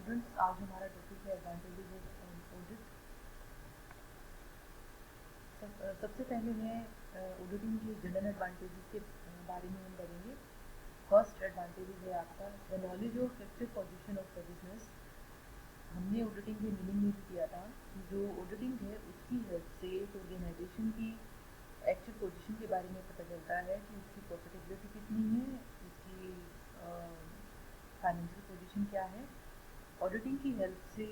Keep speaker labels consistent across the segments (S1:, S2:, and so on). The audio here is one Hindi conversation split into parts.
S1: स्टूडेंट्स, आज हमारा टॉपिक है एडवांटेजेस ऑफ ऑडिट। सबसे पहले मैं ऑडिटिंग के जनरल एडवांटेजेस के बारे में हम करेंगे। फर्स्ट एडवांटेज है आपका the knowledge of actual position of the business. हमने ऑडिटिंग के मीनिंग में भी किया था कि जो ऑडिटिंग है उसकी हेल्प से ऑर्गेनाइजेशन की एक्चुअल पोजीशन के बारे में पता चलता है कि उसकी प्रॉफिटेबिलिटी कितनी है, उसकी फाइनेंशियल पोजीशन क्या है। ऑडिटिंग की हेल्प से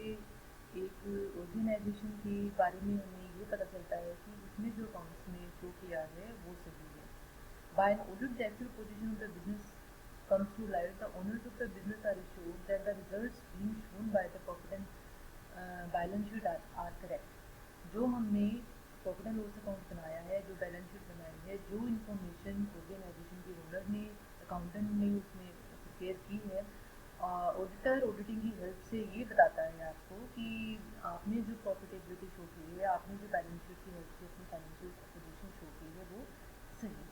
S1: एक ऑर्गेनाइजेशन के बारे में हमें ये पता चलता है कि उसने जो अकाउंट्स में शो किया है वो सही है। By an audit the actual position of the business comes to light, the owners of the business are assured that the results being shown by the profit and balance sheet are correct. जो हमने प्रॉफिट एंड लॉस अकाउंट बनाया है, जो बैलेंस शीट बनाई है, जो इन्फॉर्मेशन ऑर्गेनाइजेशन के ओनर ने, अकाउंटेंट ने उसमें प्रिपेयर की है, ऑडिटर ऑडिटिंग की हेल्प से ये बताता है आपको कि आपने जो प्रॉफिटेबिलिटी शो की है, आपने जो बैलेंस शीट की हेल्प से अपनी फाइनेंशियल पोजीशन शो की है वो सही है।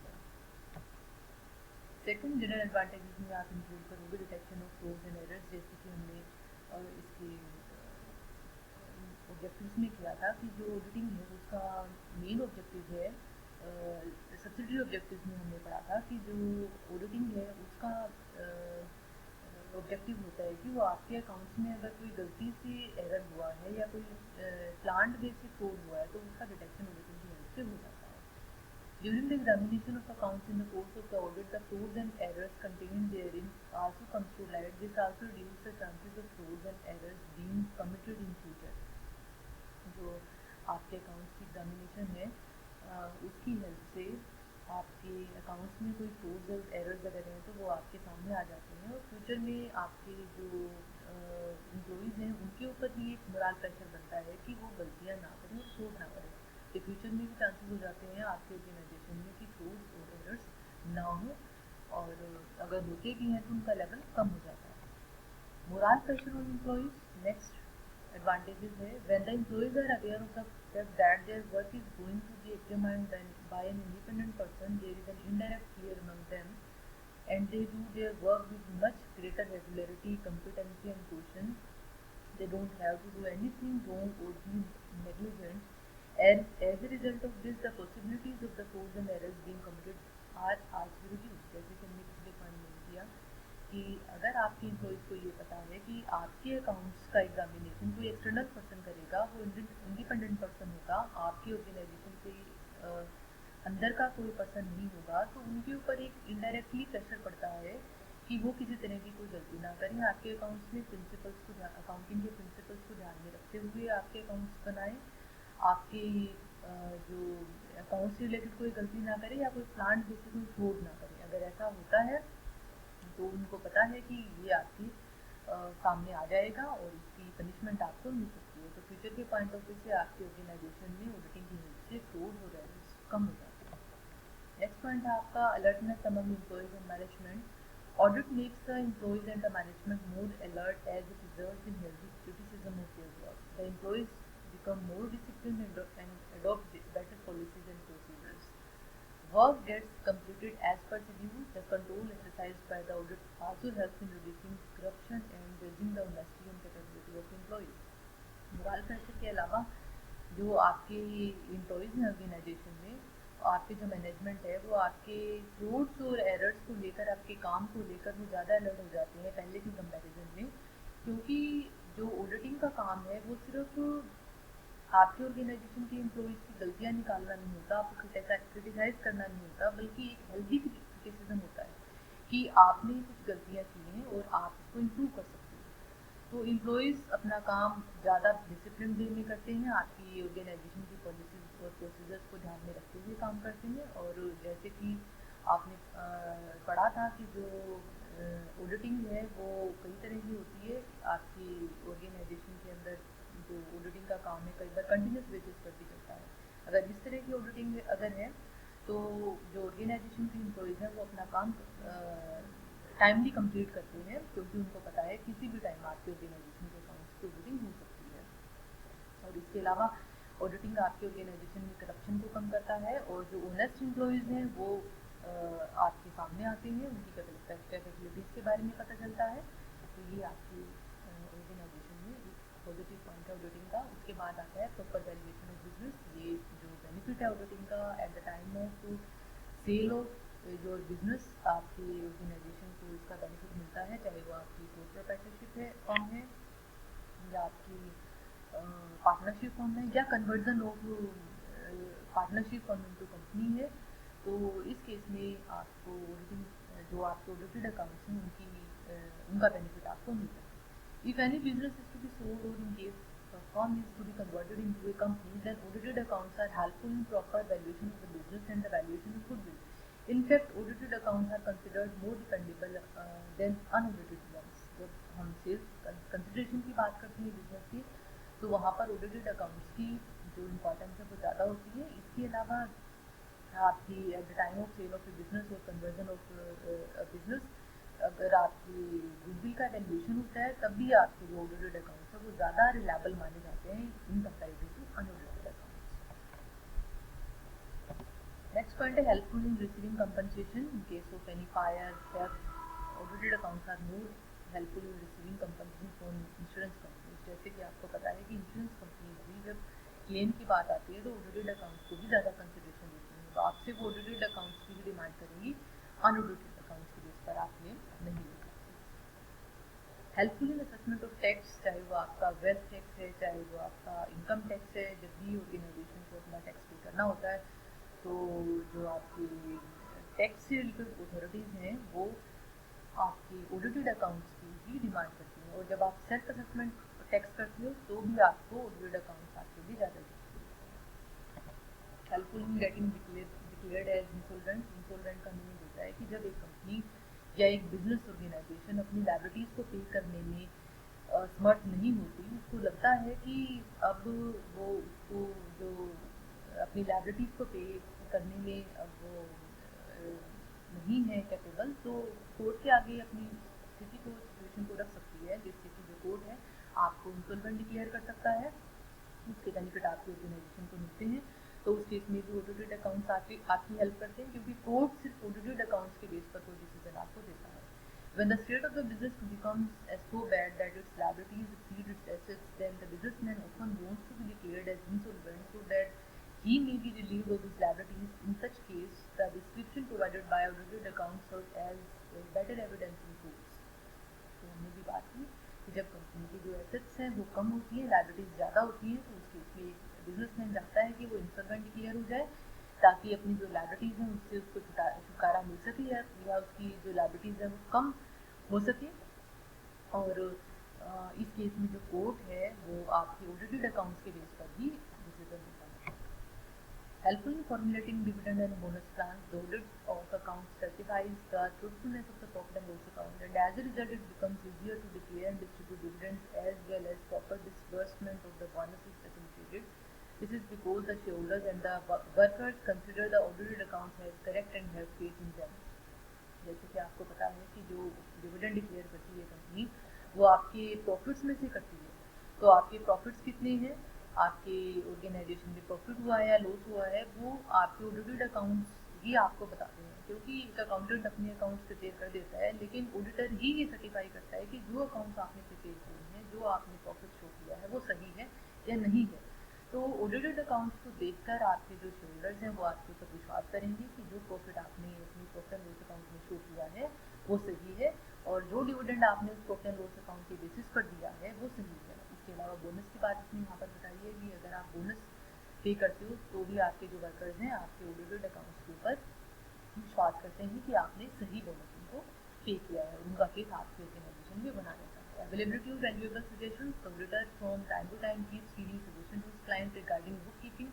S1: सेकंड जनरल एडवांटेजेस में आप इंक्लूड करोगे detection of frauds and errors, जैसे कि हमने इसके ऑब्जेक्टिव्स में किया था कि जो ऑडिटिंग है उसका मेन ऑब्जेक्टिव है, सब्सिडरी ऑब्जेक्टिव्स में हमने पढ़ा था कि जो ऑडिटिंग है उसका ऑब्जेक्टिव होता है कि वो आपके अकाउंट्स में अगर कोई गलती से एरर हुआ है या कोई प्लांट बेसिक फ्रॉड हुआ है तो उसका डिटेक्शन ऑडिटिंग की हेल्प से हो जाता है। During the examination of accounts in the course of the audit, the frauds and errors contained therein also comes to light. This also reduces the chances of frauds and errors being committed in future. जो आपके अकाउंट्स की एग्जामिनेशन है उसकी हेल्प से आपके अकाउंट्स में कोई फ्रॉड्स और एरर्स अगर हैं तो वो आपके सामने आ जाते हैं और फ्यूचर में आपके जो एम्प्लॉइज़ हैं उनके ऊपर भी एक मोरल प्रेशर बनता है कि वो गलतियाँ ना करें और फ्रॉड ना करें। तो फ्यूचर में भी चांसेस हो जाते हैं आपके ऑर्गेनाइजेशन में कि फ्रॉड्स और एरर्स ना हो, और अगर होते भी हैं तो उनका लेवल कम हो जाता है। Moral pressure on employees. Next advantages है when the employees are aware of the fact that their work is going to be examined by an independent person, there is an indirect fear among them and they do their work with much greater regularity, competency and caution. They don't have to do anything wrong or be negligent, and as a result of this the possibilities of the frauds and errors being committed are reduced। जैसे कि हमने पिछले पॉइंट में किया कि अगर आपके एम्प्लॉइज़ को ये पता है कि आपके अकाउंट्स का एग्जामिनेशन कोई एक्सटर्नल पर्सन करेगा, वो इंडिपेंडेंट पर्सन होगा, आपके ऑर्गेनाइजेशन से अंदर का कोई पर्सन नहीं होगा, तो उनके ऊपर एक इनडायरेक्टली प्रेशर पड़ता है कि वो किसी तरह की कोई गलती ना करें। आपके अकाउंट्स में प्रिंसिपल्स को अकाउंटिंग के प्रिंसिपल्स को ध्यान में रखते हुए आपके अकाउंट्स बनाएं, आपके जो अकाउंट्स से रिलेटेड कोई गलती ना करें या कोई प्लांट बेसिस कोई फ्रॉड ना करें। अगर ऐसा होता है तो उनको पता है कि ये आपके सामने आ जाएगा और इसकी पनिशमेंट आपको मिल सकती है। तो फ्यूचर के पॉइंट ऑफ व्यू से आपके ऑर्गेनाइजेशन में ऑडिटिंग की हेल्प से फ्रॉड और एरर्स कम हो जाते हैं। नेक्स्ट पॉइंट है आपका alertness among employees and management. Audit makes the employees and the management more alert as it results in healthy criticism of their work. The employees become more disciplined and adopt better policies and procedures. Work gets completed as per schedule. The control exercised by the audit also helps in reducing corruption and judging the honesty and capability of employees. Moral pressure के अलावा जो आपके एम्प्लॉयज़ हैं ऑर्गेनाइजेशन में, आपके जो मैनेजमेंट है वो आपके फ्रॉड्स और एरर्स को लेकर, आपके काम को लेकर वो ज़्यादा अलर्ट हो जाते हैं पहले की कंपैरिजन में, क्योंकि जो ऑडिटिंग का काम है वो सिर्फ आपके ऑर्गेनाइजेशन के एम्प्लॉइज़ की गलतियाँ निकालना नहीं होता, आपको क्रिटिसाइज़ करना नहीं होता, बल्कि एक हेल्दी क्रिटिसिज्म होता है कि आपने कुछ गलतियाँ की हैं और आप इसको इम्प्रूव कर सकते हो। तो एम्प्लॉइज़ अपना काम ज़्यादा डिसिप्लिन वे में करते हैं, आपकी ऑर्गेनाइजेशन की पॉलिसीज़ और प्रोसीजर्स को ध्यान में रखते हुए काम करते हैं। और जैसे कि आपने पढ़ा था कि जो ऑडिटिंग है वो कई तरह की होती है। आपकी ऑर्गेनाइजेशन के अंदर जो ऑडिटिंग का काम है कई बार कंटिन्यूस बेसिस पर भी चलता है। अगर इस तरह की ऑडिटिंग अगर है तो जो ऑर्गेनाइजेशन के एम्प्लॉइज़ हैं वो अपना काम टाइमली कंप्लीट करते हैं, क्योंकि उनको पता है किसी भी टाइम आपके ऑर्गेनाइजेशन के अकाउंट्स की ऑडिटिंग हो सकती है। और इसके अलावा ऑडिटिंग आपके ऑर्गेनाइजेशन में करप्शन को कम करता है, और जो ऑनेस्ट एम्प्लॉइज़ हैं वो आपके सामने आते हैं, उनकी कैपेबिलिटीज़ के बारे में पता चलता है। तो ये आपकी ऑर्गेनाइजेशन में, पॉजिटिव पॉइंट है ऑडिटिंग का। उसके बाद आता है प्रॉपर वैल्यूएशन ऑफ बिजनेस। ये जो बेनिफिट है ऑडिटिंग का, at the time of sale of your business आपके ऑर्गेनाइजेशन को इसका बेनिफिट मिलता है, चाहे वो आपकी सोल प्रोप्राइटरशिप है फॉर्म है या आपकी पार्टनरशिप फॉर्म है या conversion of partnership form into company है। तो इस केस में आपको ऑडिटिंग जो आपके ऑडिटेड अकाउंट्स हैं उनका बेनिफिट आपको मिलता है। If any business is to be sold और in case firm is to be converted into a company, then audited accounts are helpful in proper valuation of the business and the valuation of goodwill. In fact, audited accounts are considered more dependable than unaudited ones. जब हम सेल्स कंसिडरेशन की बात करते हैं बिजनेस की, तो वहाँ पर ऑडिटेड अकाउंट्स की जो इम्पोर्टेंस है वो ज़्यादा होती है। इसके अलावा आपकी at the time of sale of a business और कन्वर्जन ऑफ बिजनेस, अगर आपकी गुडविल का वैल्यूएशन होता है तब भी आपके जो ऑडिटेड अकाउंट्स है वो ज़्यादा रिलायबल माने जाते हैं in comparative to unaudited accounts. Next point है helpful in receiving compensation in case of any fire theft. Audited accounts are more helpful in receiving compensation from insurance companies. जैसे कि आपको पता है कि इंश्योरेंस कंपनीज भी जब क्लेम की बात आती है तो ऑडिटेड अकाउंट्स को भी ज़्यादा कंसिडरेशन देती हैं, तो आपसे वो ऑडिटेड अकाउंट्स की भी डिमांड करेंगी, अनऑडिटेड अकाउंट्स के बेस पर आप क्लेम नहीं ले सकते। Helpful in assessment of tax, चाहे वो आपका वेल्थ टैक्स है चाहे वो आपका इनकम टैक्स है। जब भी ऑर्गेनाइजेशन को अपना टैक्स पे करना होता है तो जो आपकी टैक्स से रिलेटेड अथॉरिटीज़ हैं वो आपके ऑडिटेड अकाउंट्स की भी डिमांड करती हैं, और जब आप सेल्फ असेसमेंट टैक्स करते हो तो भी आपको ऑडिटेड अकाउंट्स आपके लिए ज़्यादा जरूरी है। Helpful in getting declared as insolvent. Insolvent का मीनिंग होता है कि जब एक कंपनी या एक बिजनेस ऑर्गेनाइजेशन अपनी लायबिलिटीज़ को पे करने में समर्थ नहीं होती, उसको लगता है कि अब वो उसको जो अपनी लायबिलिटीज़ को पे करने में अब वो नहीं है कैपेबल, तो कोर्ट के आगे अपनी स्थिति को सिचुएशन को रख सकती है, जिससे कि जो कोर्ट है आपको इंसॉल्वेंट डिक्लेयर कर सकता है, उसके बेनिफिट आपकी ऑर्गेनाइजेशन को मिलते हैं। तो उस केस में भी ऑडिटेड अकाउंट्स आपकी हेल्प करते हैं, क्योंकि कोर्ट सिर्फ ऑडिटेड अकाउंट्स के बेस पर कोई डिसीजन आपको देता है। When the state of the business becomes so bad that its liabilities exceed its assets, then the businessman often wants to be declared as insolvent so that he may be relieved of his liabilities. In such case, the description provided by audited accounts serves as better evidence in courts. तो हमने भी बात की कि जब कंपनी की जो एसेट्स हैं वो कम होती है, लायबिलिटीज ज़्यादा होती है, तो उस केस में बिजनेसमैन चाहता है कि वो इंसॉल्वेंट डिक्लेयर हो जाए ताकि अपनी जो लायबिलिटीज़ हैं उससे उसको छुटकारा मिल सके या उसकी जो लायबिलिटीज़ हैं वो कम हो सके। और इस केस में जो कोर्ट है वो आपके ऑडिटेड अकाउंट्स के बेस पर ही डिसीजन देता है। Helpful in formulating dividend and bonus plans, the audit of accounts certifies the truthfulness of the profit and loss account, and as a result it becomes easier to declare and distribute dividends as well as proper disbursement of the bonuses associated. This is because the shareholders and the workers consider the audited accounts as correct and have faith in them. जैसे कि आपको पता है कि जो डिविडेंड डिक्लेयर करती है कंपनी वो आपके प्रॉफिट्स में से करती है, तो आपके प्रॉफिट्स कितने हैं, आपके ऑर्गेनाइजेशन में प्रॉफिट हुआ है या लॉस हुआ है, वो आपके ऑडिटेड अकाउंट्स ही आपको बताते हैं। क्योंकि एक अकाउंटेंट अपने अकाउंट्स प्रिपेयर कर देता है, लेकिन ऑडिटर ही ये सर्टिफाई करता है कि जो अकाउंट्स आपने प्रिपेयर किए हैं, जो आपने प्रॉफिट शो किया है वो सही है या नहीं है। तो ऑडिटेड अकाउंट्स को देखकर आपके जो शेयरहोल्डर्स हैं वो आपके ऊपर विश्वास करेंगे कि जो प्रॉफिट आपने अपनी प्रॉफिट एंड लॉस अकाउंट में शो किया है वो सही है, और जो डिविडेंड आपने उस प्रॉफिट एंड लॉस अकाउंट के बेसिस पर दिया है वो सही है। इसके अलावा बोनस की बात इसमें यहाँ पर बताई है कि अगर आप बोनस पे करते हो तो भी आपके जो वर्कर्स हैं आपके ऑडिटेड अकाउंट्स के ऊपर विश्वास करते हैं कि आपने सही बोनस उनको पे किया है, उनका केस आपके ऑर्गेनाइजेशन में बनाया जाता है। Availability of valuable suggestions, the auditor from time to time keeps giving suggestions to his client regarding bookkeeping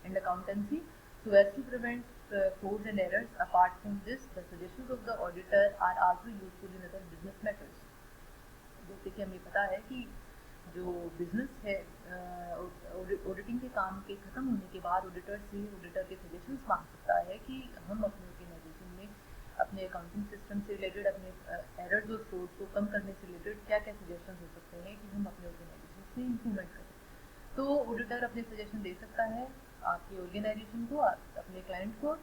S1: and accountancy so as to prevent frauds and errors. Apart from this, the suggestions of the auditor are also useful in other business matters. जैसे कि हमें पता है कि जो बिजनेस है ऑडिटिंग के काम के ख़त्म होने के बाद ऑडिटर से ऑडिटर के सजेशंस मांग सकता है कि हम अपने ऑर्गेनाइजेशन में अपने अकाउंटिंग सिस्टम से रिलेटेड अपने एरर्स और फ्रॉड को कम करने से रिलेटेड क्या क्या सजेशन हो सकते हैं कि हम अपने ऑर्गेनाइजेशन में इम्प्रूवमेंट करें। तो ऑडिटर अपने सजेशन दे सकता है आपके ऑर्गेनाइजेशन को, अपने क्लाइंट को,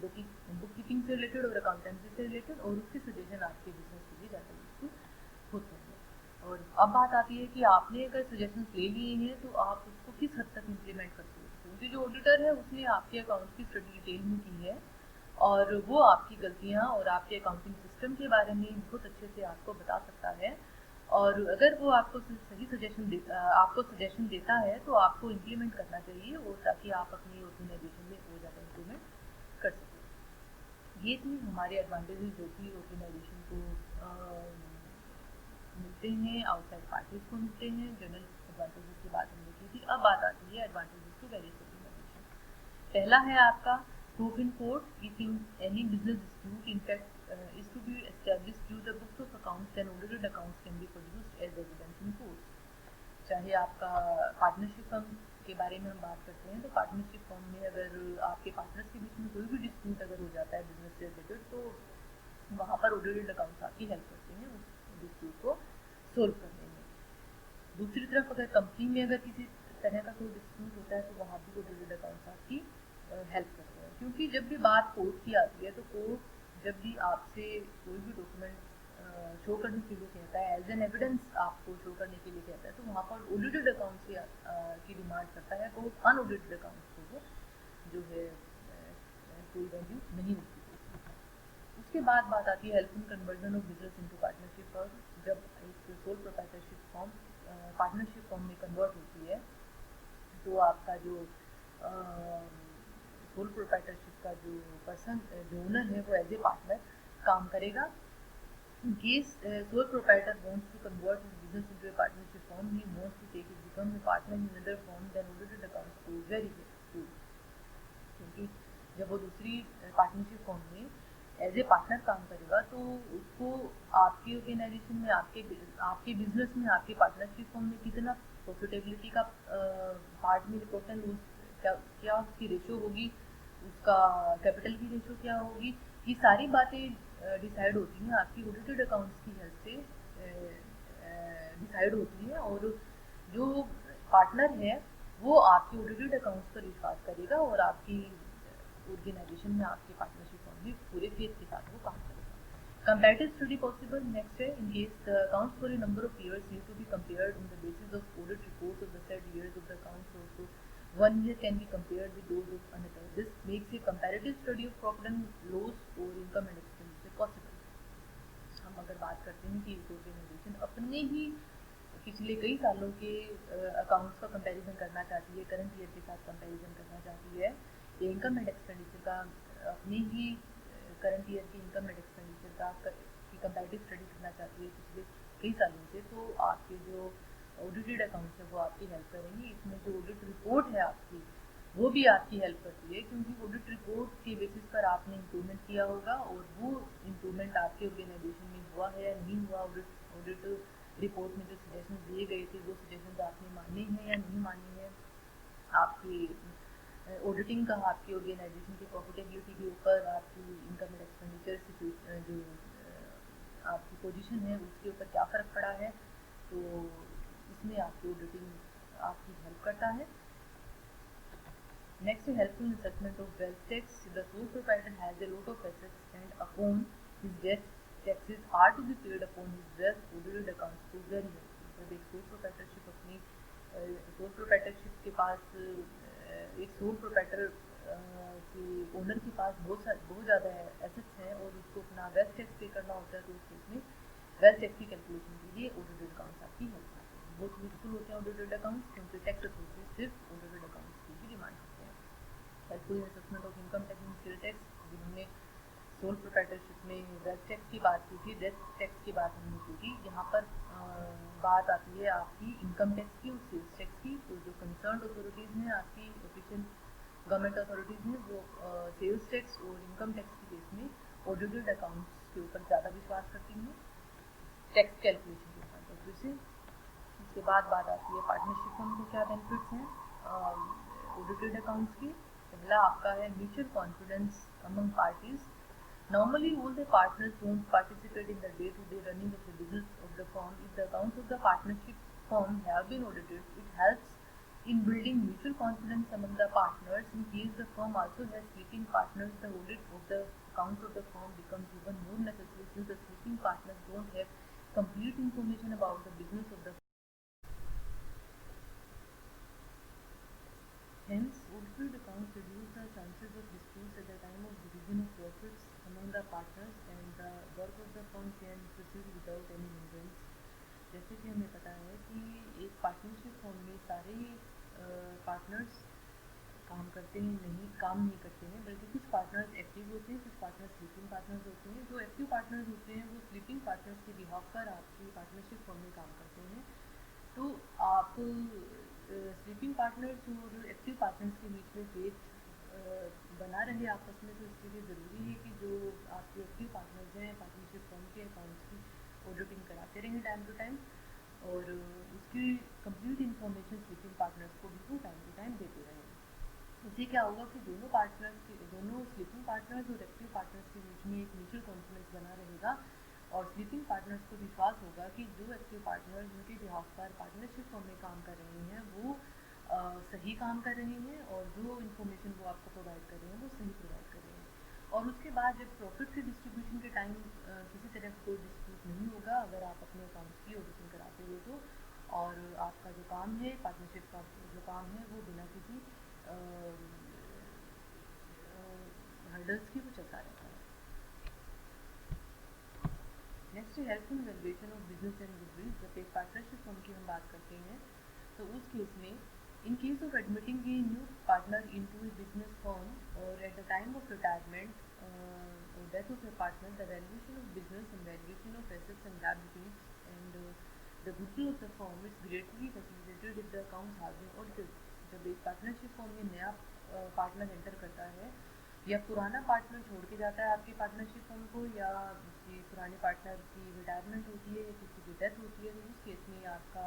S1: बुक कीपिंग से रिलेटेड और अकाउंटेंसी से रिलेटेड, और उसके सजेशन आपके बिजनेस के लिए ज़्यादा यूजफुल होते हैं। और और अब बात आती है कि आपने अगर सजेशंस ले लिए हैं तो आप उसको किस हद तक इम्प्लीमेंट कर सकते हो, क्योंकि जो ऑडिटर है उसने आपके अकाउंट की स्टडी डिटेल में की है और वो आपकी गलतियाँ और आपके अकाउंटिंग सिस्टम के बारे में बहुत अच्छे से आपको बता सकता है। और अगर वो आपको सही आपको सजेशन देता है तो आपको इम्प्लीमेंट करना चाहिए, और ताकि आप अपनी ऑर्गेनाइजेशन में और ज़्यादा इम्प्रूवमेंट कर सकें। ये थी हमारे एडवांटेजेस जो कि ऑर्गेनाइजेशन को मिलते हैं, आउटसाइड पार्टीज को मिलते हैं। जनरल एडवांटेजेस की बात हमने की थी। अब बात आती है एडवांटेजेस टू वेरियस ऑर्गेनाइजेशन। पहला है आपका proof in court. If in any business dispute, in fact, is to be established through the books of accounts, then audited accounts can be produced as evidence in court. चाहे आपका पार्टनरशिप फर्म के बारे में हम बात करते हैं, तो पार्टनरशिप फर्म में अगर आपके पार्टनर्स के बीच में कोई भी डिस्प्यूट अगर हो जाता है बिजनेस से रिलेटेड, तो वहाँ पर ऑडिटेड अकाउंट्स आपकी हेल्प करते हैं उस डिस्प्यूट को सोल्व करने में। दूसरी तरफ अगर कंपनी में अगर किसी तरह का कोई डिस्प्यूट होता है तो वहाँ भी ऑडिटेड अकाउंट्स आपकी हेल्प करते हैं, क्योंकि जब भी बात कोर्ट की आती है तो कोर्ट जब भी आपसे कोई भी डॉक्यूमेंट शो करने के लिए कहता है, एज एन एविडेंस आपको शो करने के लिए कहता है, तो वहाँ पर ऑडिटेड अकाउंट्स की डिमांड करता है। तो अनऑडिटेड अकाउंट्स को वो जो है कोई वैल्यू नहीं मिलती। उसके बाद बात आती है help in conversion of business into partnership firm. जब एक sole proprietorship form partnership form में कन्वर्ट होती है तो आपका जो सोल प्रोप्राइटरशिप का जो पर्सन जो ओनर है वो एज ए पार्टनर काम करेगा। In case sole proprietor wants to convert his business into a partnership firm, he wants to take it become a partner in another firm, then audited accounts goes very good. क्योंकि जब वो दूसरी पार्टनरशिप फर्म में एज ए पार्टनर काम करेगा तो उसको आपकी ऑर्गेनाइजेशन में आपके बिजनेस में आपके पार्टनरशिप फर्म में कितना प्रॉफिटेबिलिटी का पार्ट में प्रॉफिट एंड लॉस क्या उसकी रेशो होगी, उसका कैपिटल की रेशो क्या होगी, ये सारी बातें डिसाइड होती हैं आपकी ऑडिटेड अकाउंट्स की हेल्प से डिसाइड होती हैं। और जो पार्टनर है वो आपके ऑडिटेड अकाउंट्स पर विश्वास करेगा और आपकी ऑर्गेनाइजेशन में आपके पार्टनरशिप फर्म में पूरे फेथ के साथ वो काम करेगा। Comparative study possible. Next है, in case the accounts for a number of years need to be compared on the basis of audit reports of the said years of the accounts, also 1 year can be compared with those of another. This makes a comparative study of profit and loss or income and expenditure possible. हम अगर बात करते हैं कि एक ऑर्गेनाइजेशन अपने ही पिछले कई सालों के अकाउंट्स का कंपैरिजन करना चाहती है, करंट ईयर के साथ कंपैरिजन करना चाहती है, या इनकम एंड एक्सपेंडिचर का अपने ही करंट ईयर की इनकम एंड एक्सपेंडिचर का की कंपैरेटिव स्टडी करना चाहती है पिछले कई सालों से, तो आपके जो ऑडिटेड अकाउंट्स है वो आपकी हेल्प करेंगी। इसमें जो ऑडिट रिपोर्ट है आपकी वो भी आपकी हेल्प करती है, क्योंकि ऑडिट रिपोर्ट के बेसिस पर आपने इम्प्रूवमेंट किया होगा और वो इम्प्रूवमेंट आपके ऑर्गेनाइजेशन में हुआ है या नहीं हुआ, ऑडिट रिपोर्ट में जो सजेशन दिए गए थे वो सजेशन आपने माने हैं या नहीं माने हैं, आपकी ऑडिटिंग का आपकी ऑर्गेनाइजेशन की प्रॉफिटेबिलिटी के ऊपर, आपकी इनकम एंड एक्सपेंडिचर जो आपकी पोजीशन है उसके ऊपर क्या फ़र्क पड़ा है, तो इसमें आपकी ऑडिटिंग आपकी हेल्प करता है। Next, helpful assessment of wealth tax. The sole proprietor has a lot of assets and upon his death taxes are to be paid upon his wealth, audited accounts को वेरी हेल्पफुल। जब एक सोल प्रोप्राइटरशिप अपनी सोल प्रोप्राइटरशिप के पास एक सोल प्रोप्राइटर के ओनर के पास बहुत ज़्यादा एसेट्स हैं और उसको अपना वेल्थ टैक्स पे करना होता है, तो उस केस में वेल्थ टैक्स की कैलकुलेशन के लिए ऑडिटेड अकाउंट्स आपकी हेल्प करते हैं। बहुत यूजफुल होते हैं ऑडिटेड अकाउंट्स, क्योंकि टैक्स अथॉरिटी सिर्फ ऑडिटेड अकाउंट्स की भी डिमांड करते हैं। Helpful assessment of income tax and sale tax. अभी हमने सोल प्रोप्राइटरशिप में वेल्थ टैक्स की बात की थी, डेथ टैक्स की बात हमने की थी। यहाँ पर बात आती है आपकी इनकम टैक्स की और सेल्स टैक्स की। तो जो कंसर्न अथॉरिटीज़ हैं आपकी ऑफिशियल गवर्नमेंट अथॉरिटीज़ हैं वो सेल्स टैक्स और इनकम टैक्स के केस में ऑडिटेड अकाउंट्स के ऊपर ज़्यादा विश्वास करती हैं टैक्स कैलकुलेशन के पॉइंट ऑफ व्यू से। उसके बाद बात आती है पार्टनरशिप फर्म के क्या बेनिफिट्स हैं ऑडिटेड अकाउंट्स की। पहला आपका है mutual confidence among parties. Normally, all the partners don't participate in the day-to-day running of the business of the firm. If the accounts of the partnership firm have been audited, it helps in building mutual confidence among the partners. In case the firm also has sleeping partners, the audit of the accounts of the firm becomes even more necessary, since the sleeping partners don't have complete information about the business of the. Hence, audited accounts reduce the chances of disputes at the time of division of profits among the partners, and the work of the firm can proceed without any hindrance. जैसे कि हमें पता है कि एक पार्टनरशिप फॉर्म में सारे पार्टनर्स काम करते हैं, नहीं काम नहीं करते हैं, बल्कि कुछ पार्टनर्स एक्टिव होते हैं, कुछ पार्टनर्स स्लीपिंग पार्टनर्स होते हैं। जो एक्टिव पार्टनर्स होते हैं वो स्लीपिंग पार्टनर्स के बिहाफ पर आपकी पार्टनरशिप फॉर्म में काम करते हैं। तो आप स्लीपिंग पार्टनर्स और एक्टिव पार्टनर्स के बीच में फेथ बना रहे आपस में, तो इसके लिए ज़रूरी है कि जो आपके एक्टिव पार्टनर्स हैं पार्टनरशिप फर्म के अकाउंट्स की ऑडिटिंग कराते रहें टाइम टू टाइम, और उसकी कंप्लीट इन्फॉर्मेशन स्लीपिंग पार्टनर्स को भी वो टाइम टू टाइम देते रहें। इससे क्या होगा कि दोनों स्लीपिंग पार्टनर्स और एक्टिव पार्टनर्स के बीच में एक म्यूचुअल कॉन्फिडेंस बना रहेगा, और स्लीपिंग पार्टनर्स को विश्वास होगा कि जो एक्टिव पार्टनर्स उनके बिहाफ पर पार्टनरशिप फॉर्म में काम कर रहे हैं वो सही काम कर रहे हैं, और जो इन्फॉर्मेशन वो आपको प्रोवाइड कर रहे हैं वो सही प्रोवाइड कर रहे हैं। और उसके बाद जब प्रॉफिट के डिस्ट्रीब्यूशन के टाइम किसी तरह का कोई डिस्प्यूट नहीं होगा अगर आप अपने अकाउंट्स की ऑडिटिंग कराते हो तो, और आपका जो काम है पार्टनरशिप का जो काम है वो बिना किसी हर्डल्स की वो चलता रहता है। नेक्स्ट है helpful valuation of business and goodwill. जब एक पार्टनरशिप फर्म की हम बात करते हैं तो उस केस में in case of admitting a new partner into a business firm और at the time of retirement or death of a partner, the valuation of business and valuation of assets and liabilities and the goodwill of the firm is greatly facilitated if the accounts have been audited. जब एक पार्टनरशिप फर्म में नया पार्टनर एंटर करता है या पुराना पार्टनर छोड़ के जाता है आपकी पार्टनरशिप फर्म को, या किसी पुराने पार्टनर की रिटायरमेंट होती है या किसी की डेथ होती है, तो उस केस में आपका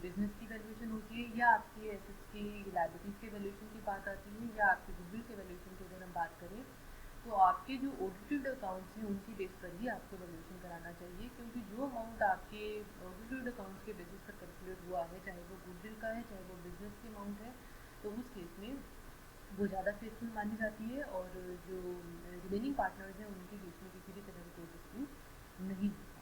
S1: बिजनेस की वैल्यूएशन होती है, या आपकी एसेट्स की लायबिलिटीज़ के वैल्यूएशन की बात आती है, या आपकी गुडविल के वैल्यूएशन की अगर हम बात करें तो आपके जो ऑडिटेड अकाउंट्स हैं उनकी बेस पर ही आपको वैल्यूएशन कराना चाहिए, क्योंकि जो अमाउंट आपके ऑडिटेड अकाउंट्स के बेसिस पर कैलकुलेट हुआ है, चाहे वो गुडविल का है चाहे वो बिजनेस की अमाउंट है, तो उस केस में वो ज़्यादा फेथफुल मानी जाती है, और जो रिमेनिंग पार्टनर्स हैं उनके बीच में किसी भी तरह का कोई डिस्प्यूट नहीं होता।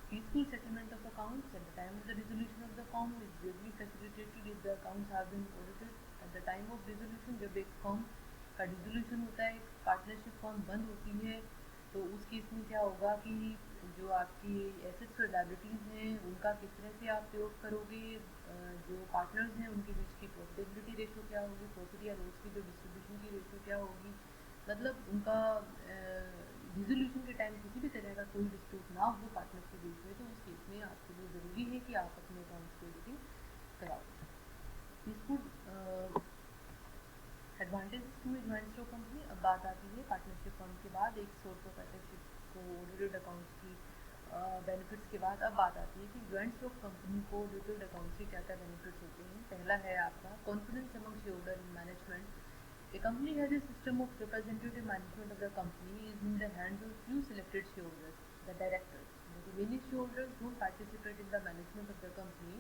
S1: Peaceful settlement of accounts at the time of the resolution of the firm is greatly facilitated if the accounts have been audited at the time of resolution। जब एक फर्म का डिसोल्यूशन होता है, एक पार्टनरशिप फर्म बंद होती है, तो उस केस में क्या होगा कि जो आपकी एसेट्स और लायबिलिटीज़ हैं उनका किस तरह से आप प्रयोग करोगे, जो पार्टनर्स हैं उनके बीच की प्रॉफिटेबिलिटी रेशो क्या होगी, प्रॉफिट या लॉस की जो डिस्ट्रीब्यूशन की रेशो क्या होगी, मतलब उनका रिजोल्यूशन के टाइम किसी भी तरह का कोई डिस्प्यूट ना हो पार्टनर्स के बीच में, तो उस केस में आपके लिए ज़रूरी है कि आप अपने अकाउंट्स की ऑडिटिंग कराओ। This advantage to a joint stock company. अब बात आती है पार्टनरशिप फर्म के बाद एक सोर्स ऑफ पार्टनरशिप को ऑडिटेड अकाउंट्स की बेनिफिट्स के बाद अब बात आती है कि जॉइंट स्टॉक कंपनी को ऑडिटेड अकाउंट्स के क्या क्या बेनिफिट्स होते हैं। पहला है आपका confidence among shareholder in management. A company has a system of representative management of the company is in the hands of few selected shareholders, the directors. The remaining shareholders don't participate in the management of the company.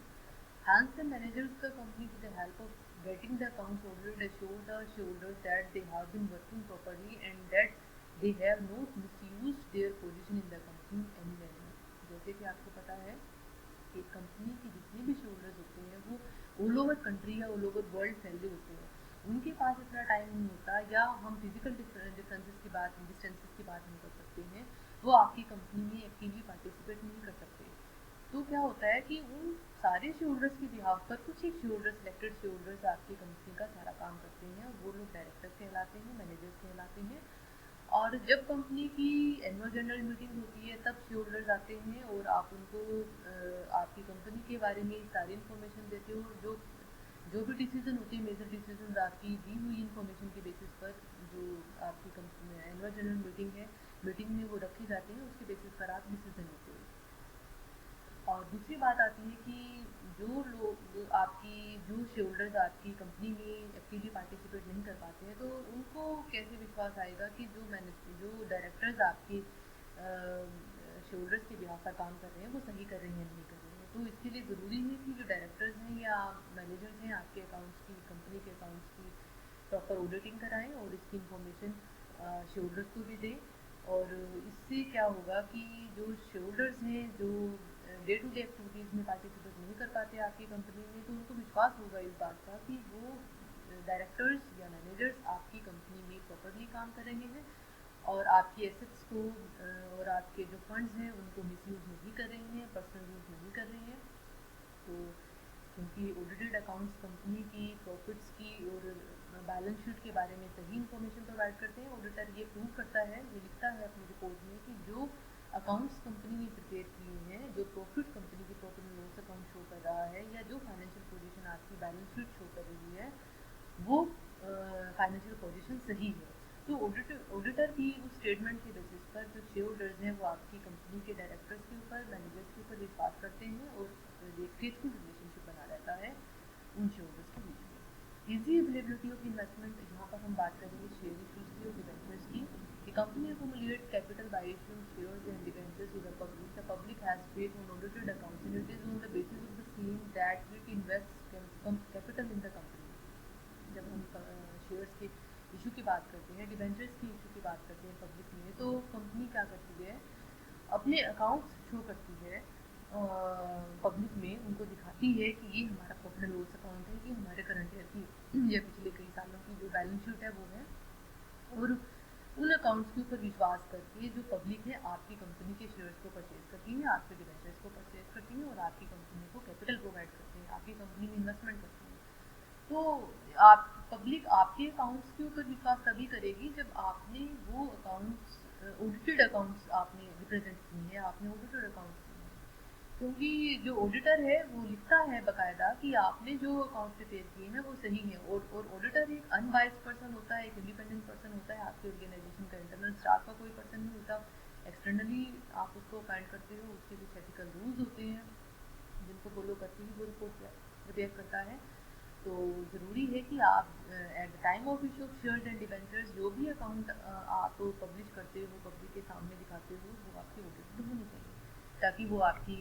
S1: Hence, the managers of the company, with the help of getting the accounts audited, assure the shareholders that they have been working properly and that they have not misused their position in the company anywhere. जैसे कि आपको पता है एक कंपनी के जितने भी शेयरहोल्डर्स होते हैं वो ऑल ओवर कंट्री या ऑल ओवर वर्ल्ड फैले होते हैं, उनके पास इतना टाइम नहीं होता, या हम फिजिकल डिफरेंसेस की बात डिस्टेंसेस की बात नहीं कर सकते हैं, वो आपकी कंपनी में एक्टिवली पार्टिसिपेट नहीं कर सकते। तो क्या होता है कि उन सारे शेयरहोल्डर्स के बिहाफ पर कुछ एक शेयरहोल्डर्स सिलेक्टेड शेयरहोल्डर्स आपकी कंपनी का सारा काम करते हैं, और वो लोग डायरेक्टर्स कहलाते हैं, मैनेजर्स कहलाते हैं। और जब कंपनी की एनुअल जनरल मीटिंग होती है तब शेयरहोल्डर्स आते हैं और आप उनको आपकी कंपनी के बारे में सारी इन्फॉर्मेशन देते हो, जो भी डिसीजन होती है मेजर डिसीजन आपकी दी हुई इन्फॉर्मेशन के बेसिस पर, जो आपकी कंपनी एनुअल जनरल मीटिंग में वो रखे जाते हैं, उसके बेसिस पर आप डिसीजन लेते हो। और दूसरी बात आती है कि जो लोग आपकी जो शेयरहोल्डर्स आपकी कंपनी में एक्टिवली पार्टिसिपेट नहीं कर पाते हैं, तो उनको कैसे विश्वास आएगा कि जो डायरेक्टर्स आपके शेयरहोल्डर्स के बिहाफ पर काम कर रहे हैं वो सही कर रहे हैं या नहीं कर रहे हैं। तो इसके लिए ज़रूरी है कि जो डायरेक्टर्स हैं या मैनेजर्स हैं आपके अकाउंट्स की कंपनी के अकाउंट्स की प्रॉपर ऑडिटिंग कराएं और इसकी इन्फॉर्मेशन शेयरहोल्डर्स को भी दें, और इससे क्या होगा कि जो शेयरहोल्डर्स हैं जो डे टू डे एक्टिविटीज़ में पार्टिसिपेट नहीं कर पाते आपकी कंपनी में, तो उनको विश्वास होगा इस बात का कि वो डायरेक्टर्स या मैनेजर्स आपकी कंपनी में प्रॉपरली काम कर रहे हैं और आपकी एसेट्स को और आपके जो फंड्स हैं उनको मिसयूज़ नहीं कर रहे हैं, पर्सनल यूज़ नहीं कर रहे हैं। तो क्योंकि ऑडिटेड अकाउंट्स कंपनी की प्रॉफिट्स की और बैलेंस शीट के बारे में सही इन्फॉर्मेशन प्रोवाइड करते हैं। ऑडिटर ये प्रूव करता है, ये लिखता है अपनी रिपोर्ट में कि जो अकाउंट्स कंपनी ने प्रिपेयर किए हैं, जो प्रॉफिट कंपनी की profit and loss account show कर रहा है या जो फाइनेंशियल पोजीशन आपकी बैलेंस शीट शो कर रही है, वो फाइनेंशियल पोजीशन सही है। तो ऑडिटर भी उस स्टेटमेंट के बेसिस पर जो शेयर होल्डर्स हैं वो आपकी कंपनी के डायरेक्टर्स के ऊपर, मैनेजर्स के ऊपर विश्वास करते हैं और एक फेथफुल रिलेशनशिप बना रहता है उन शेयर होल्डर्स के बीच में। इजी अवेलेबिलिटी ऑफ इन्वेस्टमेंट, यहाँ पर हम बात करेंगे शेयर इशूज़ की और डिबेंचर्स की। The company accumulates capital by issuing shares and debentures to the public. The public has faith on audited accounts, and it is on the basis of the same that it invests capital in the company. जब हम शेयर्स के इशू की बात करते हैं, डिबेंचर्स की इशू की बात करते हैं पब्लिक में, तो कंपनी क्या करती है, अपने अकाउंट्स शो करती है पब्लिक में, उनको दिखाती है कि ये हमारा प्रॉफिट एंड लॉस अकाउंट है, ये हमारे करंट ईयर की या पिछले कई सालों की जो बैलेंस शीट है वो है। और उन अकाउंट्स के ऊपर विश्वास करके जो पब्लिक है आपकी कंपनी के शेयर्स को परचेज करती है, आपके डिबेंचर्स को परचेज करती है और आपकी कंपनी को कैपिटल प्रोवाइड करते हैं, आपकी कंपनी में इन्वेस्टमेंट करती है। तो आप पब्लिक आपके अकाउंट्स के ऊपर विश्वास तभी करेगी जब आपने वो अकाउंट्स ऑडिटेड अकाउंट्स आपने रिप्रेजेंट किए हैं, आपने ऑडिटेड अकाउंट्स किए हैं। क्योंकि जो ऑडिटर है वो लिखता है बकायदा कि आपने जो अकाउंट प्रिपेयर किए हैं वो सही है। और ऑडिटर एक अनबायस्ड पर्सन होता है, एक इंडिपेंडेंट पर्सन होता है, आपके ऑर्गेनाइजेशन का इंटरनल स्टाफ का कोई पर्सन नहीं होता। एक्सटर्नली आप उसको अपॉइंट करते हो, उसके कुछ एथिकल रूल्स होते हैं जिनको फॉलो करके ही वो रिपोर्ट प्रिपेयर करता है। तो ज़रूरी है कि आप eight the time of issue of shares and debentures जो भी अकाउंट आप पब्लिश करते हो, पब्लिक के सामने दिखाते हो, वो आपकी ऑडिटेड होनी चाहिए ताकि वो आपकी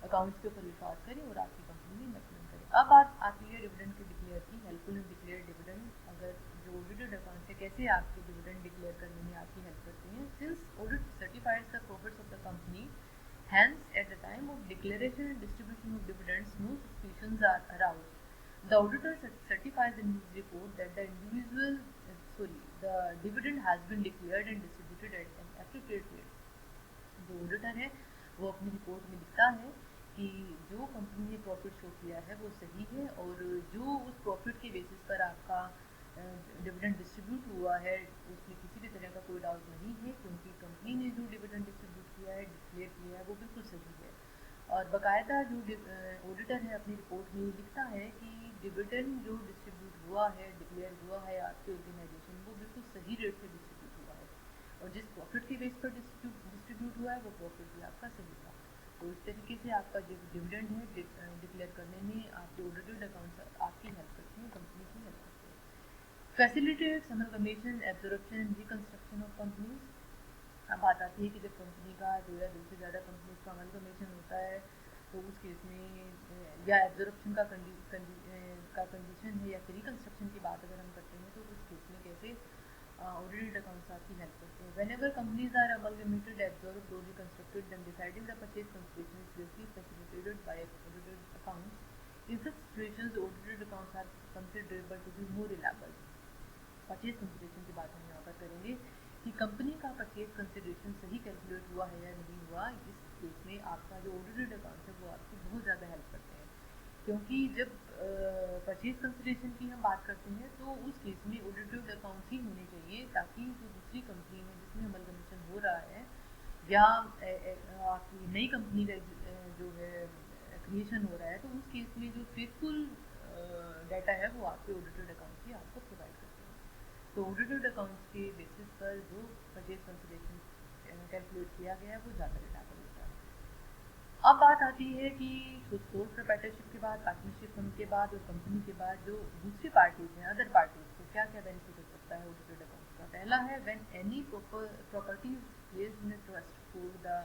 S1: अकाउंट्स के ऊपर विश्वास करें और आपकी कंपनी में इन्वेस्टमेंट करें। अब बात आती है डिविडेंड के डिक्लेयर की। हेल्पफुल इन डिक्लेयर डिविडेंड, अगर जो ऑडिटेड अकाउंट्स है कैसे आपके डिविडेंड डिक्लेयर करने में आपकी हेल्प करती हैं। Since audit certifies the profits of the company, hence at the time of declaration and distribution of dividends no suspicions are aroused. The auditor certifies in his report that the dividend has been declared and distributed at an appropriate rate. जो ऑडिटर है वो अपनी रिपोर्ट में लिखता है कि जो कंपनी ने प्रॉफिट शो किया है वो सही है और जो उस प्रॉफिट के बेसिस पर आपका डिविडेंड डिस्ट्रीब्यूट हुआ है उसमें किसी भी तरह का कोई डाउट नहीं है, क्योंकि कंपनी ने जो डिविडेंड डिस्ट्रीब्यूट किया है, डिक्लेयर किया है, वो बिल्कुल सही है। और बाकायदा जो ऑडिटर है अपनी रिपोर्ट में लिखता है कि डिविडेंड जो डिस्ट्रीब्यूट हुआ है, डिक्लेयर हुआ है आपके ऑर्गेनाइजेशन, वो बिल्कुल सही रेट से डिस्ट्रीब्यूट हुआ है और जिस प्रॉफिट के बेस पर डिस्ट्रीब्यूट हुआ है वो प्रॉफिट भी आपका सही था। तो इस तरीके से आपका जो डिविडेंड है डिक्लेयर करने में आपके ऑडिटेड अकाउंट्स आपकी हेल्प करती हैं, कंपनी की हेल्प करती है। Facilitates amalgamation, absorption and reconstruction of companies. अब बात आती है कि जब कंपनी का दो या दो से ज़्यादा कंपनीज का अमलगमेशन होता है तो उस केस में या एब्जॉर्प्शन का कंडीशन है या फिर रिकंस्ट्रक्शन की बात अगर हम करते हैं तो उस केस में कैसे ऑडिटेड अकाउंट्स आपकी हेल्प करते हैं। Whenever companies are amalgamated, absorbed और reconstructed, then deciding the purchase consideration is greatly facilitated by audited accounts. In such situations audited accounts are considerable to be more reliable. Purchase consideration की बात हम यहाँ पर करेंगे कि कंपनी का परचेज कंसिडरेशन सही कैलकुलेट हुआ है या नहीं हुआ। इस केस में आपका जो ऑडिटेड अकाउंट है वो आपकी बहुत ज़्यादा हेल्प करते हैं, क्योंकि जब परचेज कंसिडरेशन की हम बात करते हैं तो उस केस में ऑडिटेड अकाउंट्स ही होने चाहिए ताकि जो दूसरी कंपनी में जिसमें अमलगमेशन हो रहा है या आपकी नई कंपनी का जो है क्रिएशन हो रहा है, तो उस केस में जो फेथफुल डाटा है वो आपके ऑडिटेड अकाउंट्स ही आपको प्रोवाइड करते हैं। तो ऑडिटेड अकाउंट्स के बेसिस पर जो परचेज कंसिडरेशन कैलकुलेट किया गया है वो ज़्यादा रिलायबल होता है। अब बात आती है कि सोल प्रोप्राइटरशिप के बाद, पार्टनरशिप फर्म के बाद और कंपनी के बाद जो दूसरी पार्टीज हैं, अदर पार्टीज को क्या क्या बेनिफिट हो सकता है ऑडिटेड अकाउंट्स का। पहला है when any property is placed in a trust for the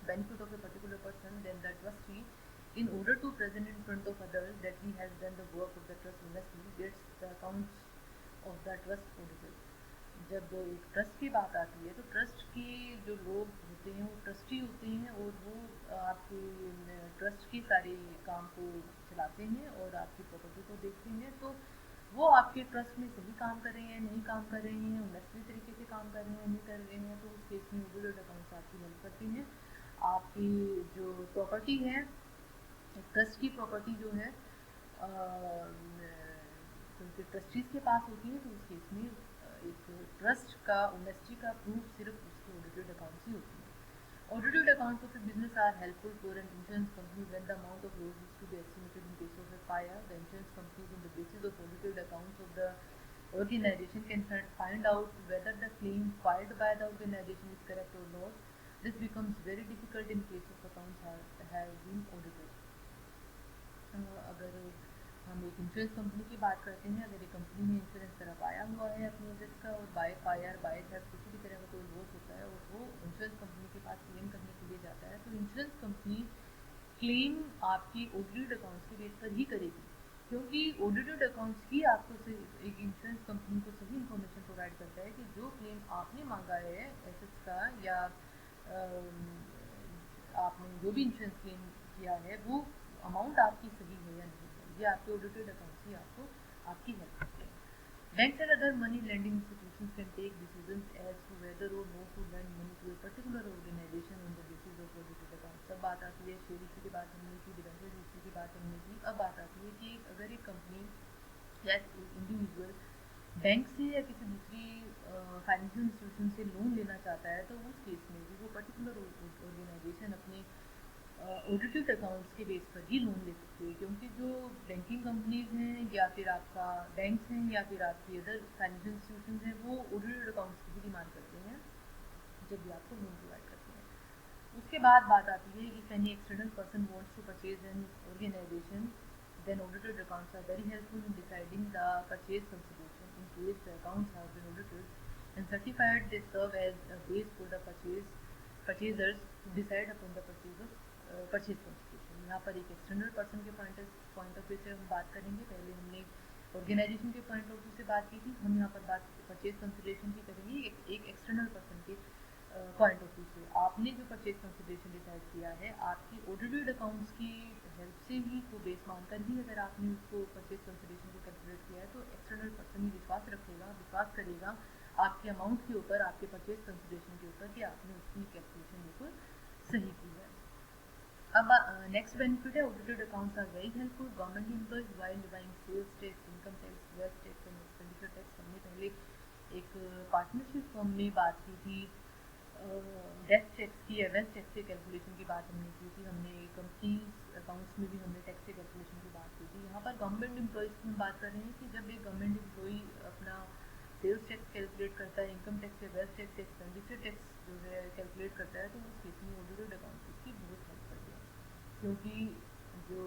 S1: benefit of a particular person, then the trustee, in order to present in front of others that he has done the work of the trust honestly, gets the accounts of the trust audited. जब एक ट्रस्ट की बात आती है तो ट्रस्ट के जो लोग होते हैं वो ट्रस्टी होते हैं और वो आपके ट्रस्ट के सारे काम को चलाते हैं और आपकी प्रॉपर्टी को देखते हैं। तो वो आपके ट्रस्ट में सही काम कर रहे हैं, नहीं काम कर रहे हैं, नस्ली तरीके से काम कर रहे हैं, नहीं कर रहे हैं, तो उस केस में ऑडिटेड अकाउंट्स आपकी हेल्प करती हैं। आपकी जो प्रॉपर्टी है, ट्रस्ट की प्रॉपर्टी जो है क्योंकि ट्रस्टीज़ के पास होती है, तो उस केस में एक ट्रस्ट का ऑनेस्टी का प्रूफ सिर्फ उसके ऑडिटेड अकाउंट्स ही होती है। Audited accounts of a business are helpful for an insurance company when the amount of loss is to be estimated in case of a fire. The insurance companies, on the basis of audited accounts of the organization, can find out whether the claim filed by the organization is correct or not. This becomes very difficult in case of accounts have been audited. अगर हम एक इंश्योरेंस कंपनी की बात करते हैं, अगर एक कंपनी ने इंश्योरेंस करवाया हुआ है अपनी एसेट्स का और बाय फायर बाय थेफ्ट किसी भी तरह का कोई लॉस होता है और वो इंश्योरेंस कंपनी के पास क्लेम करने के लिए जाता है, तो इंश्योरेंस कंपनी क्लेम आपकी ऑडिटेड अकाउंट्स के बेस पर ही करेगी, क्योंकि ऑडिटेड अकाउंट्स ही आपको एक इंश्योरेंस कंपनी को सही इन्फॉर्मेशन प्रोवाइड करता है कि जो क्लेम आपने मांगा है एसेट्स का या आपने जो भी इंश्योरेंस क्लेम किया है वो अमाउंट आपकी सही है या नहीं है। ये आपके ऑडिटेड अकाउंट्स ही आपको आपकी हेल्प करते हैं। Banks and other money lending institutions can take decisions as to whether or not to lend money to a particular organization on the basis of audited accounts. अब बात आती है शेयर इशू की बात हमने की, डिबेंचर इशू की बात हमने की। अब बात आती है कि अगर एक कंपनी या इंडिविजुअल बैंक से या किसी दूसरी फाइनेंशियल इंस्टीट्यूशन से लोन लेना चाहता है, तो उस केस में भी वो पर्टिकुलर ऑर्गेनाइजेशन अपने ऑडिटेड अकाउंट्स के बेस पर ही लोन ले सकते हैं, क्योंकि जो बैंकिंग कंपनीज हैं या फिर आपका बैंक्स हैं या फिर आपकी अदर फाइनेंशियल इंस्टीट्यूशन हैं, वो ऑडिटेड अकाउंट्स की भी डिमांड करते हैं जब भी आपको लोन प्रोवाइड करते हैं। उसके बाद बात आती है if any external person wants to purchase an organization, then audited accounts are very helpful in deciding the purchase consideration. In case the accounts have been audited and certified, they serve as a base for the purchasers to decide upon the purchase consideration. यहाँ पर एक एक्सटर्नल पर्सन के पॉइंट ऑफ व्यू से हम बात करेंगे। पहले हमने ऑर्गेनाइजेशन के पॉइंट ऑफ व्यू से बात की थी, हम यहाँ पर बात परचेज कंसिडरेशन की करेंगे एक एक्सटर्नल पर्सन के पॉइंट ऑफ व्यू से। आपने जो परचेज कंसिडरेशन डिसाइड किया है, आपकी ऑडिटेड अकाउंट्स की हेल्प से ही को बेस मानकर ही अगर आपने उसको परचेज कंसिडरेशन को कैलकुलेट किया है, तो एक्सटर्नल पर्सन ही विश्वास करेगा आपके अमाउंट के ऊपर, आपके परचेज कंसिडरेशन के ऊपर कि आपने उसकी कैलकुलेशन बिल्कुल सही की है। अब नेक्स्ट बेनिफिट है audited accounts are very helpful government employees while devising sales tax, income tax, wealth tax and expenditure tax. हमने पहले एक पार्टनरशिप फॉर्म में बात की थी, डेथ टैक्स की या वेल्थ टैक्स के कैलकुलेशन की बात हमने की थी। हमने कंपनीज अकाउंट्स में भी हमने टैक्स के कैलकुलेशन की बात की थी। यहाँ पर गवर्नमेंट एम्प्लॉइज़ की हम बात कर रहे हैं कि जब एक गवर्नमेंट एम्प्लॉई अपना सेल्स टैक्स कैलकुलेट करता है, इनकम टैक्स या वेल्थ टैक्स, एक्सपेंडिचर टैक्स जो है कैलकुलेट करता है, तो उस केस में ऑडिटेड अकाउंट्स उसकी बहुत हेल्प करती है, क्योंकि जो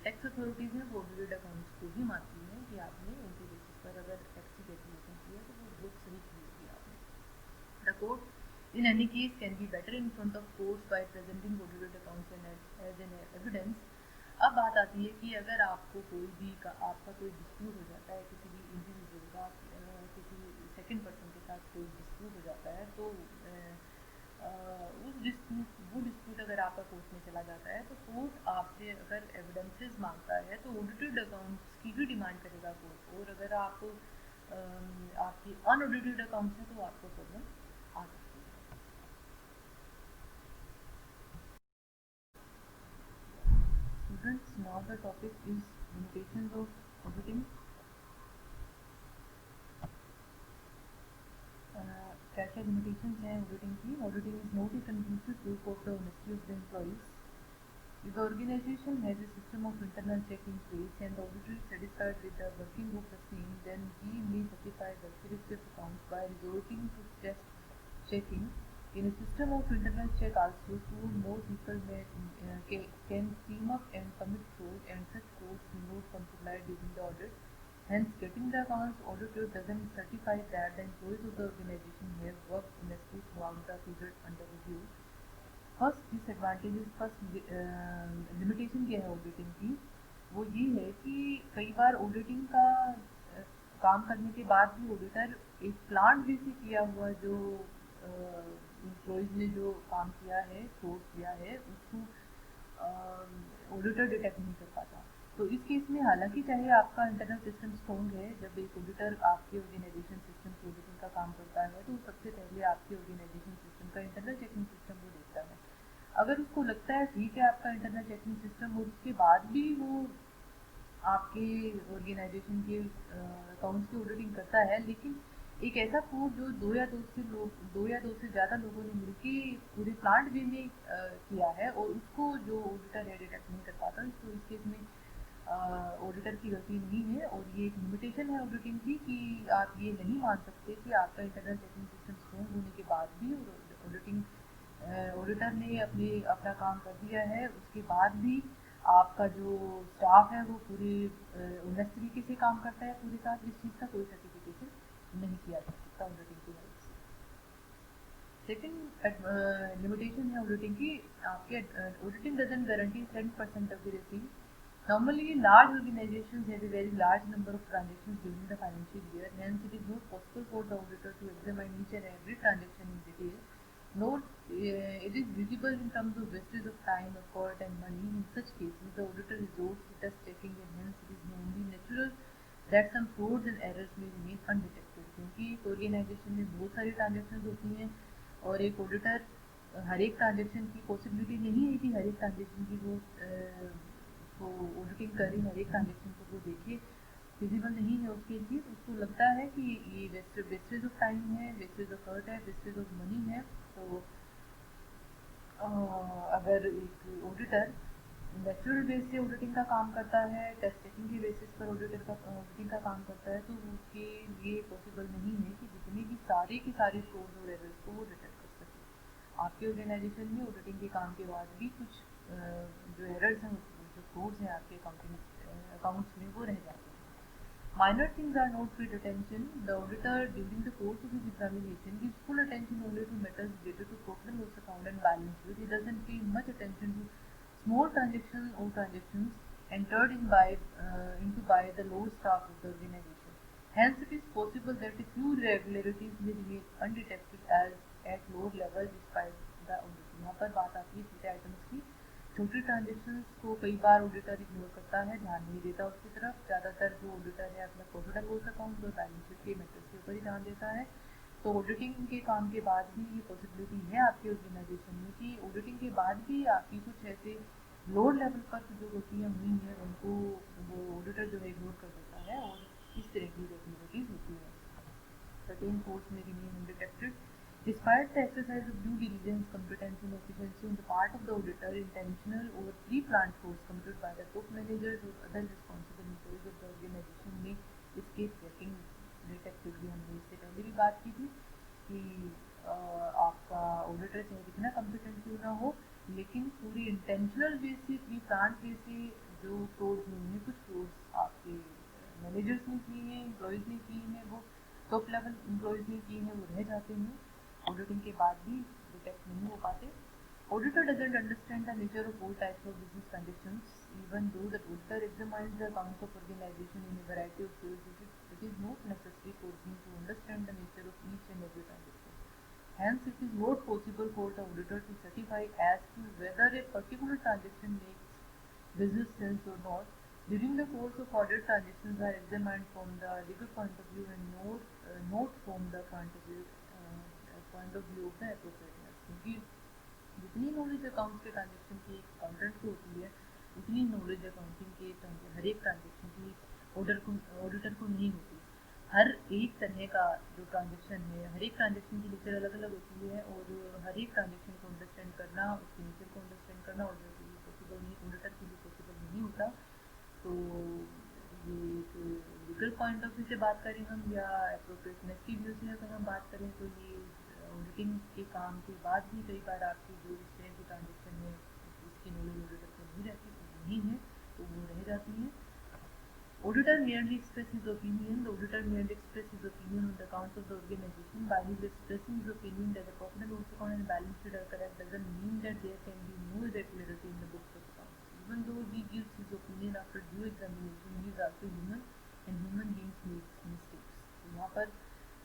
S1: टैक्स अथॉरिटीज़ हैं वो ऑडिटेड अकाउंट्स को ही मानती हैं कि आपने उनके बेसिस पर अगर टैक्स की कैलकुलेशन की है तो वो बहुत सही की होगी आपने। The court in any case can be better in front of courts by presenting audited accounts and as an evidence. अब बात आती है कि अगर आपको आपका कोई डिस्प्यूट हो जाता है किसी भी इंडिविजुअल का किसी सेकंड पर्सन के साथ कोई डिस्प्यूट हो जाता है, तो वो डिस्प्यूट अगर आपका कोर्ट में चला जाता है, तो कोर्ट आपसे अगर एविडेंसेस मांगता है तो ऑडिटेड अकाउंट्स की भी डिमांड करेगा कोर्ट। और अगर आप आपकी अनऑडिटेड अकाउंट्स हैं तो आपको प्रॉब्लम आ सकती है। Students, now the topic is limitations of auditing. क्या क्या लिमिटेशंस हैं ऑडिटिंग की? Auditing is not a conclusive proof of the honesty of the employees. If the organization has a system of internal check in place and the auditor is satisfied with the working of the same, then he may certify the accuracy of accounts by resorting to test checking. In a system of internal check also, two or more people can team up and commit fraud, and such frauds may not come to light during the audit. Hence, getting the accounts auditor doesn't certify that the employees of the organization have worked honestly throughout the period under review. First disadvantages, first limitation क्या है ऑडिटिंग की? वो ये है कि कई बार ऑडिटिंग का काम करने के बाद भी ऑडिटर एक प्लांट वे से किया हुआ जो एम्प्लॉइज ने जो काम किया है, सोर्स किया है, उसको ऑडिटर डिटेक्ट नहीं कर पाता। तो इस केस में हालांकि चाहे आपका इंटरनल सिस्टम स्ट्रॉन्ग है, जब एक ऑडिटर आपके ऑर्गेनाइजेशन सिस्टम की ऑडिटिंग का काम करता है तो सबसे पहले आपके ऑर्गेनाइजेशन सिस्टम का इंटरनल चेकिंग सिस्टम वो देखता है। अगर उसको लगता है ठीक है आपका इंटरनल चेकिंग सिस्टम, और उसके बाद भी वो आपके ऑर्गेनाइजेशन के अकाउंट्स की ऑडिटिंग करता है, लेकिन एक ऐसा कोड जो दो या दो से ज़्यादा लोगों ने मिलके पूरे प्लांट वे में किया है और उसको जो ऑडिटर है डिटेक्ट नहीं कर पाता, तो इस केस में ऑडिटर की गलती नहीं है। और ये एक लिमिटेशन है ऑडिटिंग की कि आप ये नहीं मान सकते कि आपका इंटरनल चेकिंग सिस्टम स्ट्रॉन्ग होने के बाद भी ऑडिटिंग ऑडिटर ने अपना काम कर दिया है, उसके बाद भी आपका जो स्टाफ है वो पूरे उन्नत तरीके से काम करता है पूरे साथ, इस चीज़ का कोई सर्टिफिकेशन नहीं किया जा सकता ऑडिटिंग की हेल्प से। सेकेंड लिमिटेशन है ऑडिटिंग की, आपके auditing doesn't guarantee 100% accuracy. Normally, large organizations have a very large number of transactions during the financial year, hence it is not possible for the auditor to examine each and every transaction in detail. Nor it is visible in terms of wastage of time, effort and money. In such cases, the auditor resorts to test checking and hence it is only natural that some frauds and errors may remain undetected. क्योंकि एक ऑर्गेनाइजेशन में बहुत सारी ट्रांजेक्शन होती हैं और एक ऑडिटर हर एक ट्रांजेक्शन की पॉसिबिलिटी नहीं है कि हर एक ट्रांजेक्शन की वो ऑडिटिंग करे, हर एक ट्रांजेक्शन को वो देखे, फिजिबल नहीं है उसके लिए। उसको लगता है कि ये वेस्टेज ऑफ टाइम है, वेस्टेज ऑफ अर्थ है, वेस्टेज ऑफ मनी है। तो अगर एक ऑडिटर नेचुरल बेस से ऑडिटिंग का काम करता है, टेस्ट चेकिंग के बेसिस पर ऑडिटिंग का काम करता है, तो उसके लिए पॉसिबल नहीं है कि जितने भी सारे के सारे फ्रॉड और एरर्स को वो डिटेक्ट कर सके। आपके ऑर्गेनाइजेशन में ऑडिटिंग के काम के बाद भी कुछ जो एरर्स हैं, जो फ्रॉड्स हैं आपके अकाउंट्स में, वो रह जाते हैं। Minor things are not paid attention. The auditor, during the course of his examination, gives full attention only to matters related to profit and loss account and balance sheet. He doesn't pay much attention to small transactions or transactions entered into by the lower staff of the organization. Hence, it is possible that a few irregularities may remain undetected as at lower level despite the audit. यहाँ पर बात आती है छोटे आइटम्स की। छोटे ट्रांजेक्शन्स को कई बार ऑडिटर इग्नोर करता है, ध्यान नहीं देता उसकी तरफ। ज़्यादातर जो ऑडिटर है अपना प्रॉफिट एंड लॉस अकाउंट और बैलेंस शीट के मैटर्स के ऊपर ही ध्यान देता है। तो ऑडिटिंग के काम के बाद भी ये पॉसिबिलिटी है आपके ऑर्गेनाइजेशन में कि ऑडिटिंग के बाद भी आपकी कुछ ऐसे लोअर लेवल पर जो गलतियाँ हुई हैं उनको वो ऑडिटर जो है इग्नोर कर देता है और इस तरह की रेगुलरिटीज़ होती है। सर्टेन कोर्स में remain undetected. Despite the exercise of due diligence, competence and efficiency on the part of the auditor, intentional or pre-planned frauds committed by the top managers or other responsible employees of the organization may escape getting detected. भी हमने इससे पहले भी बात की थी कि आपका ऑडिटर चाहे कितना कम्पिटेंट क्यों ना हो, लेकिन पूरी इंटेंशनल वे से, प्री प्लान वे से जो फ्रॉड्स हुए हैं, कुछ फ्रॉड्स आपके मैनेजर्स ने किए हैं, एम्प्लॉयज़ ने किए हैं, वो टॉप लेवल एम्प्लॉयज़ ने किए हैं, वो रह जाते हैं, ऑडिटिंग के बाद भी डिटेक्ट नहीं हो पाते। Auditor doesn't understand the nature of all types of business conditions. Even though the auditor examines the accounts of organization in a variety of fields, it is not necessary for him to understand the nature of each and every transaction. Hence, it is not possible for the auditor to certify as to whether a particular transaction makes business sense or not. During the course of audit, transactions are examined from the legal point of view and not from the point of view of the appropriateness. क्योंकि जितनी नॉलेज अकाउंट्स के ट्रांजेक्शन की एक अकाउंटेंट को होती है, उतनी नॉलेज अकाउंटिंग के हर एक ट्रांजेक्शन की ऑडिटर को नहीं होती। हर एक तरह का जो ट्रांजेक्शन है, हर एक ट्रांजेक्शन की नेचर अलग अलग होती है और हर एक ट्रांजेक्शन को अंडरस्टैंड करना, उसके नेचर को अंडरस्टैंड करना ऑडिटर के लिए पॉसिबल नहीं, ऑडिटर के लिए पॉसिबल नहीं होता। तो ये एक लीगल पॉइंट ऑफ व्यू से बात करें हम या एप्रोप्रिएटनेस की व्यू से अगर हम बात करें, तो ये ऑडिटिंग के काम के बाद भी कई बार आपकी जो इस तरह की ट्रांजेक्शन है इसकी नॉलेज ऑडिटर को नहीं है, तो वो रह जाती है। Auditor merely expresses his opinion. The auditor merely expresses his opinion on the accounts of the organization. By his expressing his opinion that the profit and loss account and balance sheet are correct doesn't mean that there can be no irregularity in the books of accounts. Even though he gives his opinion after due examination, he is also human and human beings make mistakes. तो यहाँ पर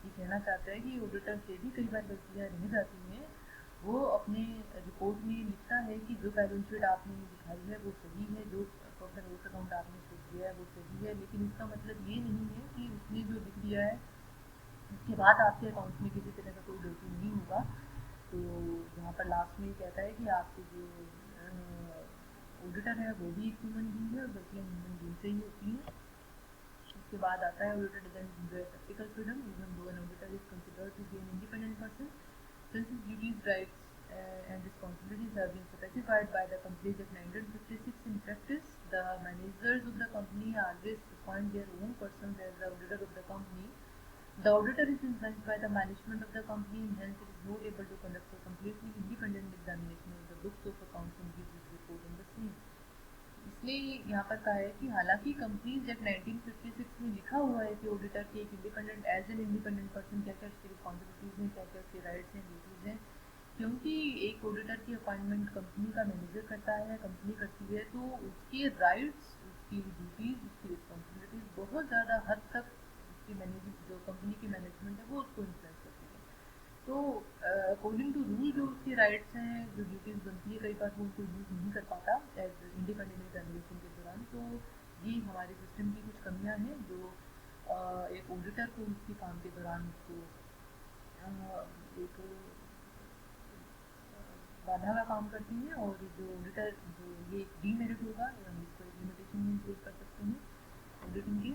S1: ये कहना चाहता है कि ऑडिटर से भी कई बार गलतियाँ रह जाती हैं। वो अपने रिपोर्ट में लिखता है कि जो बैलेंस शीट आपने दिखाई है वो सही है, जो प्रॉफिट एंड लॉस अकाउंट आपने शो किया है वो सही है, लेकिन इसका मतलब ये नहीं है कि उसने जो लिख दिया है उसके बाद आपके अकाउंट में किसी तरह का कोई गलती नहीं होगा। तो यहाँ पर लास्ट में कहता है कि आपके जो ऑडिटर है वो भी एक ह्यूमन बीइंग है और गलतियाँ ह्यूमन बीइंग से ही होती हैं। उसके बाद आता है auditor doesn't enjoy practical freedom even though an auditor is considered to be an independent person since his duties, rights, and responsibilities have been specified by the Companies Act 1956 in practice. The managers of the company always appoint their own persons as the auditor of the company. The auditor is influenced by the management of the company and hence it is not able to conduct a completely independent examination of the books of accounts and give his report on the same. इसलिए यहाँ पर कहा है कि हालांकि कंपनीज एक्ट 1956 में लिखा हुआ है कि ऑडिटर के एक independent as an independent person क्या क्या उसकी रिस्पॉन्सिबिलिटीज़ हैं, क्या क्या उसके राइट्स हैं, ड्यूटीज़ हैं, क्योंकि एक ऑडिटर की अपॉइंटमेंट कंपनी का मैनेजर करता है, कंपनी करती है, तो उसके राइट्स, उसकी ड्यूटीज़, उसकी रिस्पॉन्सिबिलिटीज़ बहुत ज़्यादा हद तक उसकी मैनेज जो कंपनी की मैनेजमेंट है वो उसको इन्फ्लुएंस करती है। तो अकॉर्डिंग टू रूल जो उसके राइट्स हैं, जो ड्यूटीज़ बनती है, कई बार वो उनको यूज़ नहीं कर पाता एज इंडिपेंडेंट एग्जामिनेशन के दौरान। तो ये हमारे सिस्टम की कुछ कमियां हैं जो एक ऑडिटर को उसके काम के दौरान उसको एक बाधा का काम करती हैं। और जो ऑडिटर जो ये डीमेरिट होगा, हम इसको एक लिमिटेशन में इंक्लूड कर सकते हैं ऑडिटिंग के।